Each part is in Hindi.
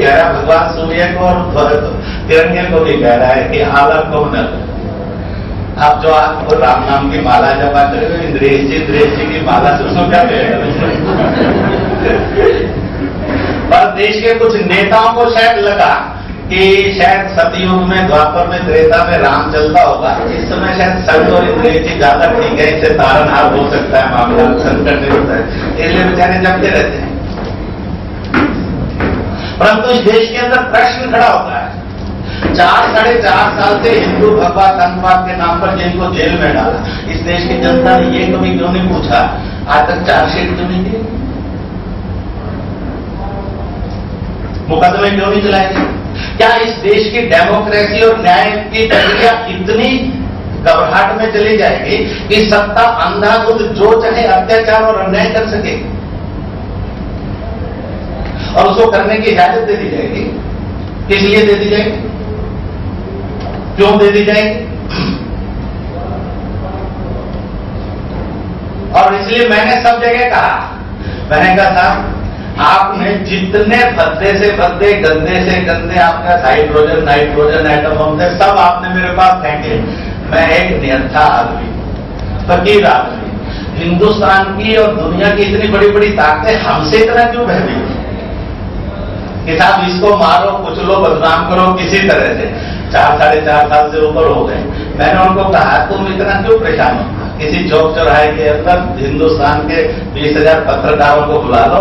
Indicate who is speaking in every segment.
Speaker 1: कह रहा है, भगवान सूर्य को और तिरंगे को भी कह रहा है कि आलम को न। आप जो आपको राम नाम की माला जपा करें, इंद्रेश जी की माला से उसको क्या कहेगा। पर देश के कुछ नेताओं को शायद लगा कि शायद सतयुग में, द्वापर में, त्रेता में राम चलता होगा, इस समय शायद शब्द और इंद्रेश जी ज्यादा ठीक है, इससे तारनहार हो सकता है, मामला संकट नहीं होता है, इसलिए बेचारे जपते रहते हैं। परंतु इस देश के अंदर प्रश्न खड़ा होता है, 4-4.5 साल से हिंदू भगवान आतंकवाद के नाम पर जिनको जेल में डाला, इस देश की जनता ने ये कभी क्यों नहीं पूछा आज तक चार्जशीट क्यों नहीं की, मुकदमे क्यों नहीं चलाए गए? क्या इस देश की डेमोक्रेसी और न्याय की प्रक्रिया इतनी घबराहट में चली जाएगी कि सत्ता अंधाधुंध जो चाहे अत्याचार और अन्याय कर सके और उसको करने की इजाजत दे दी जाएगी? किस लिए दे दी जाएगी, क्यों दे दी जाएगी? और इसलिए मैंने सब जगह कहा, मैंने कहा था आपने जितने भद्दे से भद्दे, गंदे से गंदे आपका नाइट्रोजन एटम बम थे, सब आपने मेरे पास फेंके। मैं एक निहत्था आदमी, फकीर आदमी, हिंदुस्तान की और दुनिया की इतनी बड़ी बड़ी ताकतें हमसे इतना क्यों भयभीत कि साहब इसको मारो, कुचलो, बदनाम करो किसी तरह से। 4-4.5 साल से ऊपर हो गए। मैंने उनको कहा तुम इतना क्यों परेशान हो, किसी चौक चौराहे के अंदर हिंदुस्तान के 20,000 पत्रकारों को बुला लो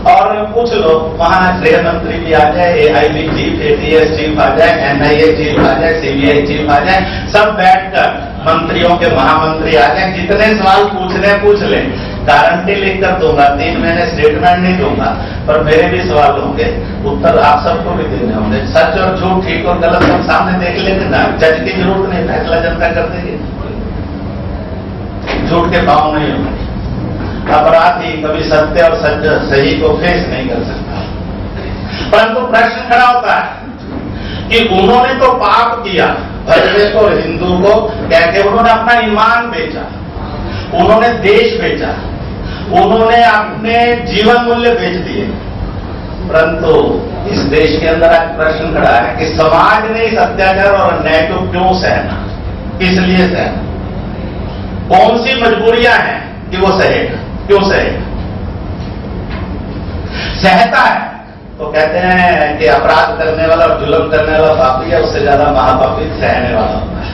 Speaker 1: और पूछ लो, वहां गृह मंत्री भी आ जाए, AIB चीफ, ATS चीफ आ जाए, NIA चीफ आ जाए, CBI चीफ आ जाए, सब बैठकर मंत्रियों के महामंत्री आ जाए, जितने सवाल पूछने पूछ लें, गारंटी लिखकर दूंगा, 3 महीने स्टेटमेंट नहीं दूंगा, पर मेरे भी सवाल होंगे, उत्तर आप सबको भी देने होंगे। सच और झूठ, ठीक और गलत सब सामने देख लेंगे ना, जज की जरूरत नहीं, फैसला जनता कर देगी, झूठ के पांव नहीं होंगे। अपराधी कभी सत्य और सही को फेस नहीं कर सकता। परंतु प्रश्न खड़ा होता है कि उन्होंने तो पाप किया, भजरे को, हिंदू को कहते, उन्होंने अपना ईमान बेचा, उन्होंने देश बेचा, उन्होंने अपने जीवन मूल्य बेच दिए। परंतु इस देश के अंदर आज प्रश्न खड़ा है कि समाज ने इस अत्याचार और अन्याय को क्यों सहना, किस लिए सहना, कौन सी मजबूरियां हैं कि वो सहेगा, क्यों सहेगा? सहता है तो कहते हैं कि अपराध करने वाला और जुल्म करने वाला पापी है, उससे ज्यादा महापापी सहने वाला होता है।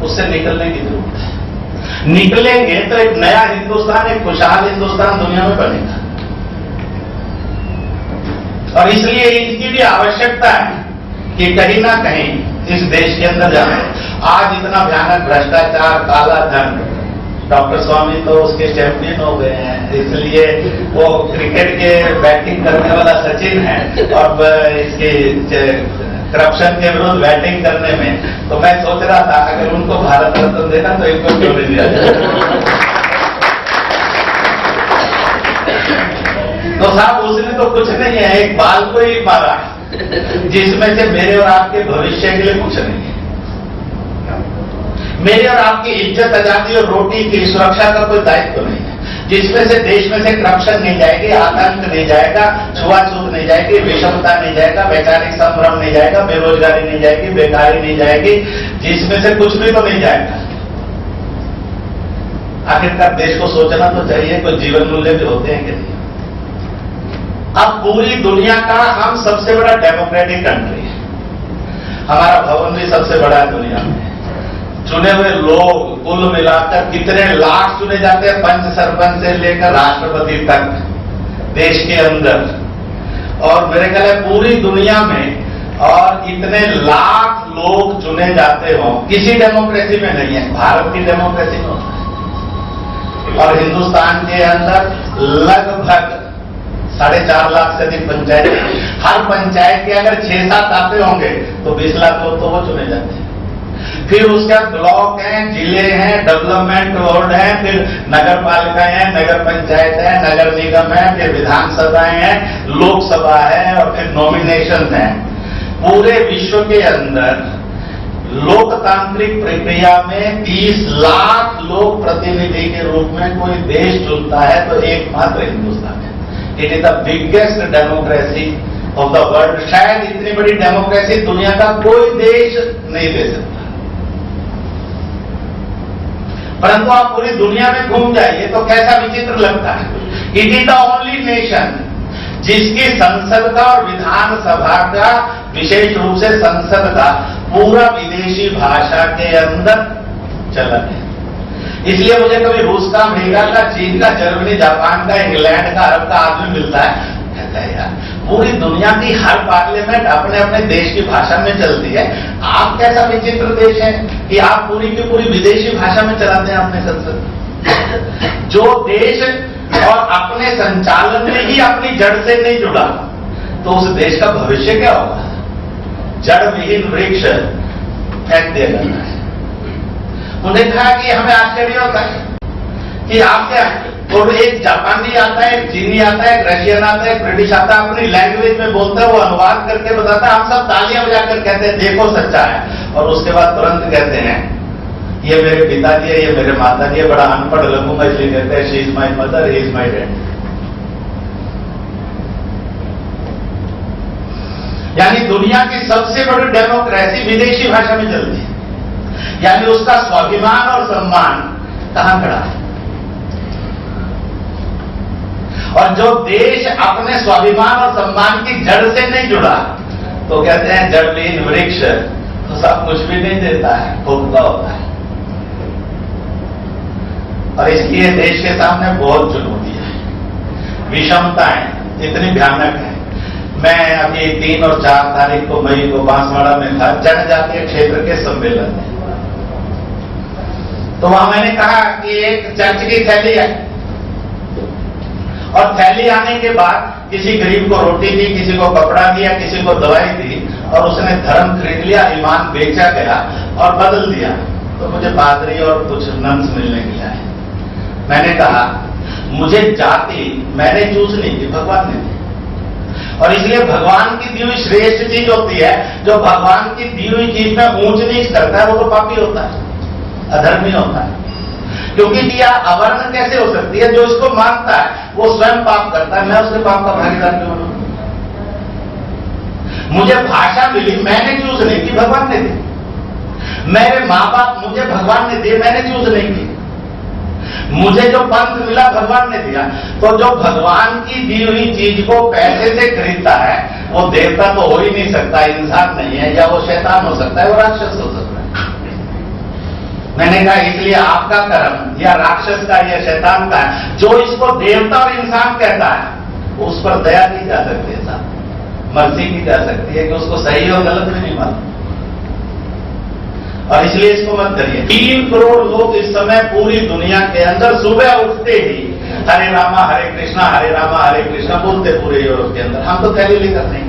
Speaker 1: उससे निकलने की जरूरत है। निकलेंगे तो एक नया हिंदुस्तान, एक खुशहाल हिंदुस्तान दुनिया में बनेगा। और इसलिए इसकी भी आवश्यकता है कि कहीं ना कहीं इस देश के अंदर जाए। आज इतना भयानक भ्रष्टाचार, काला धन, डॉक्टर स्वामी तो उसके चैंपियन हो गए हैं, इसलिए वो क्रिकेट के बैटिंग करने वाला सचिन है और इसके करप्शन के विरुद्ध बैटिंग करने में, तो मैं सोच रहा था अगर उनको भारत रत्न देना तो इनको क्यों नहीं दिया जाए। तो साहब उसने तो कुछ नहीं है, एक बाल को ही मारा, जिसमें से मेरे और आपके भविष्य के लिए कुछ नहीं है। मेरे और आपकी इज्जत, आजादी और रोटी की सुरक्षा का कोई दायित्व नहीं है, जिसमें से देश में से करप्शन नहीं जाएगी, आतंक नहीं जाएगा, छुआछूत नहीं जाएगी, विषमता नहीं जाएगा, वैचारिक संभ्रम नहीं जाएगा, बेरोजगारी नहीं जाएगी, बेकारी नहीं जाएगी, जिसमें से कुछ भी तो नहीं जाएगा। आखिरकार देश को सोचना तो चाहिए, कोई जीवन मूल्य भी होते हैं कि नहीं। अब पूरी दुनिया का हम सबसे बड़ा डेमोक्रेटिक कंट्री है, हमारा भवन भी सबसे बड़ा है दुनिया में। चुने हुए लोग कुल मिलाकर कितने लाख चुने जाते हैं, पंच सरपंच से लेकर राष्ट्रपति तक देश के अंदर, और मेरे ख्याल है पूरी दुनिया में और इतने लाख लोग चुने जाते हो, किसी डेमोक्रेसी में नहीं है। भारत की डेमोक्रेसी में होता है और हिंदुस्तान के अंदर लगभग 4.5 लाख से अधिक पंचायत, हर पंचायत के अगर 6-7 आते होंगे तो 20 लाख लोग तो वो चुने जाते हैं। फिर उसके बाद ब्लॉक हैं, जिले हैं, डेवलपमेंट बोर्ड हैं, फिर नगर पालिकाएं हैं, नगर पंचायत है, नगर निगम है, फिर विधानसभाएं हैं, लोकसभा है और फिर नॉमिनेशन है। पूरे विश्व के अंदर लोकतांत्रिक प्रक्रिया में 30 लाख लोग प्रतिनिधि के रूप में कोई देश चुनता है तो एकमात्र हिंदुस्तान है। It is the biggest democracy of the world, शायद इतनी बड़ी डेमोक्रेसी दुनिया का कोई देश नहीं दे सकता। परंतु आप पूरी दुनिया में घूम जाइए तो कैसा विचित्र लगता है। It is the only nation जिसकी संसद का और विधानसभा का, विशेष रूप से संसद का, पूरा विदेशी भाषा के अंदर चलन है। इसलिए मुझे कभी रूस का, अमेरिका का, चीन का, जर्मनी, जापान का, इंग्लैंड का, अरब का आदमी मिलता है, कहता है यार पूरी दुनिया की हर पार्लियामेंट अपने अपने देश की भाषा में चलती है, आप कैसा विचित्र देश है कि आप पूरी की पूरी विदेशी भाषा में चलाते हैं अपने संसद। जो देश और अपने संचालन में ही अपनी जड़ से नहीं जुड़ा तो उस देश का भविष्य क्या होगा। जड़ विहीन वृक्ष फेंक दिया जाता है। उन्हें कहा कि हमें आश्चर्य होता है कि आप क्या, और एक जापानी आता है, एक चीनी आता है, एक रशियन आता है, एक ब्रिटिश आता है, अपनी लैंग्वेज में बोलता है, वो अनुवाद करके बताता है, हम सब तालियां बजाकर कहते हैं देखो सच्चा है, और उसके बाद तुरंत कहते हैं ये मेरे पिताजी है, ये मेरे माताजी है, बड़ा अनपढ़ लगूंगा इसलिए कहते हैं she is my mother, he is my dad. यानी दुनिया की सबसे बड़ी डेमोक्रेसी विदेशी भाषा में चलती है। यानी उसका स्वाभिमान और सम्मान कहां खड़ा है। और जो देश अपने स्वाभिमान और सम्मान की जड़ से नहीं जुड़ा तो कहते हैं जड़विहीन वृक्ष, तो सब कुछ भी नहीं देता है, खोखला होता है। और इसलिए देश के सामने बहुत चुनौती है, विषमताएं इतनी भयानक है। मैं अभी 3 और 4 तारीख को मई को बांसवाड़ा में था, जनजातीय क्षेत्र के सम्मेलन में, तो वहां मैंने कहा कि एक चर्च की थैली है, और थैली आने के बाद किसी गरीब को रोटी दी, किसी को कपड़ा दिया, किसी को दवाई दी, और उसने धर्म खरीद लिया, ईमान बेचा गया और बदल दिया। तो मुझे पादरी और कुछ नन्स मिलने गया है। मैंने कहा मुझे जाति मैंने चूज नहीं की, भगवान ने दी, और इसलिए भगवान की दी हुई श्रेष्ठ चीज होती है। जो भगवान की दी हुई चीज में ऊंच नीच करता है वो तो पापी होता है, अधर्मी होता है। क्योंकि दिया अवर्ण कैसे हो सकती है, जो इसको मानता है वो स्वयं पाप करता है, मैं उसके पाप का भागीदार क्यों बनूं। मुझे भाषा मिली, मैंने चूज नहीं की, भगवान ने दी। मेरे माँ बाप मुझे भगवान ने दिए, मैंने चूज नहीं की। मुझे जो पंथ मिला भगवान ने दिया। तो जो भगवान की दी हुई चीज को पैसे से खरीदता है वो देवता तो हो ही नहीं सकता, इंसान नहीं है, या वो शैतान हो सकता है, वो राक्षस हो सकता है। मैंने कहा इसलिए आपका कर्म या राक्षस का या शैतान का है, जो इसको देवता और इंसान कहता है उस पर दया की जा सकती है, मर्जी की जा सकती है कि उसको सही और गलत भी नहीं मालूम, और इसलिए इसको मत करिए। 3 करोड़ लोग इस समय पूरी दुनिया के अंदर सुबह उठते ही हरे रामा हरे कृष्णा बोलते पूरे यूरोप के अंदर। हम तो थैली लेकर नहीं,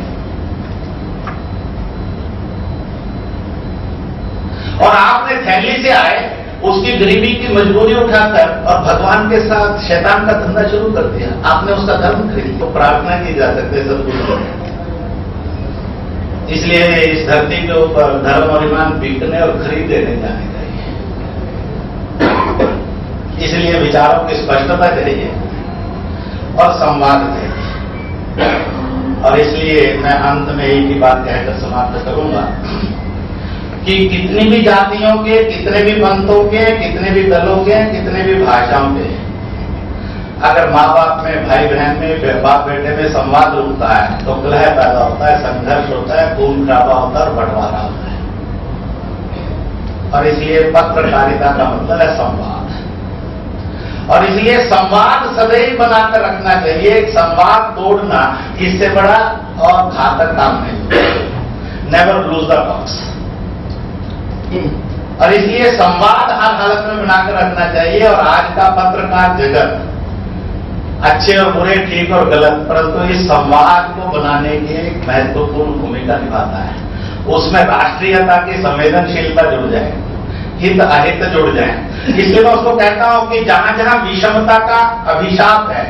Speaker 1: और आपने थैली से आए उसकी गरीबी की मजबूरी उठाकर और भगवान के साथ शैतान का धंधा शुरू कर दिया, आपने उसका धर्म खरीद लिया। तो प्रार्थना की जा सकती है सदगुरु। इसलिए इस धरती के ऊपर धर्म और ईमान बिकने और खरीदे नहीं जाने चाहिए। इसलिए विचारों की स्पष्टता चाहिए और संवाद चाहिए। और इसलिए मैं अंत में एक ही बात कहकर समाप्त करूंगा कि कितनी भी जातियों के, कितने भी पंथों के, कितने भी दलों के, कितने भी भाषाओं के, अगर माँ बाप में, भाई बहन में, बाप बेटे में संवाद रुकता है तो कलह पैदा होता है, संघर्ष होता है, खून खराबा होता है और बंटवारा होता है। और इसलिए पत्रकारिता का मतलब है संवाद, और इसलिए संवाद सदैव बनाकर रखना चाहिए। एक संवाद तोड़ना इससे बड़ा और घातक काम नहीं। Never lose the talks. और इसलिए संवाद हर हालत में बनाकर रखना चाहिए। और आज का पत्रकार जगत अच्छे और बुरे, ठीक और गलत, परंतु इस संवाद को बनाने की एक महत्वपूर्ण भूमिका निभाता है। उसमें राष्ट्रीयता की संवेदनशीलता जुड़ जाए, हित अहित जुड़ जाए। इसलिए मैं उसको कहता हूं कि जहां जहां विषमता का अभिशाप है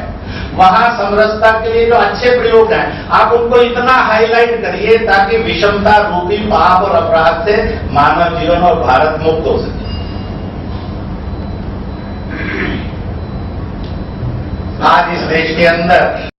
Speaker 1: वहां समरसता के लिए जो अच्छे प्रयोग हैं आप उनको इतना हाईलाइट करिए ताकि विषमता रूपी पाप और अपराध से मानव जीवन और भारत मुक्त हो सके। आज इस देश के अंदर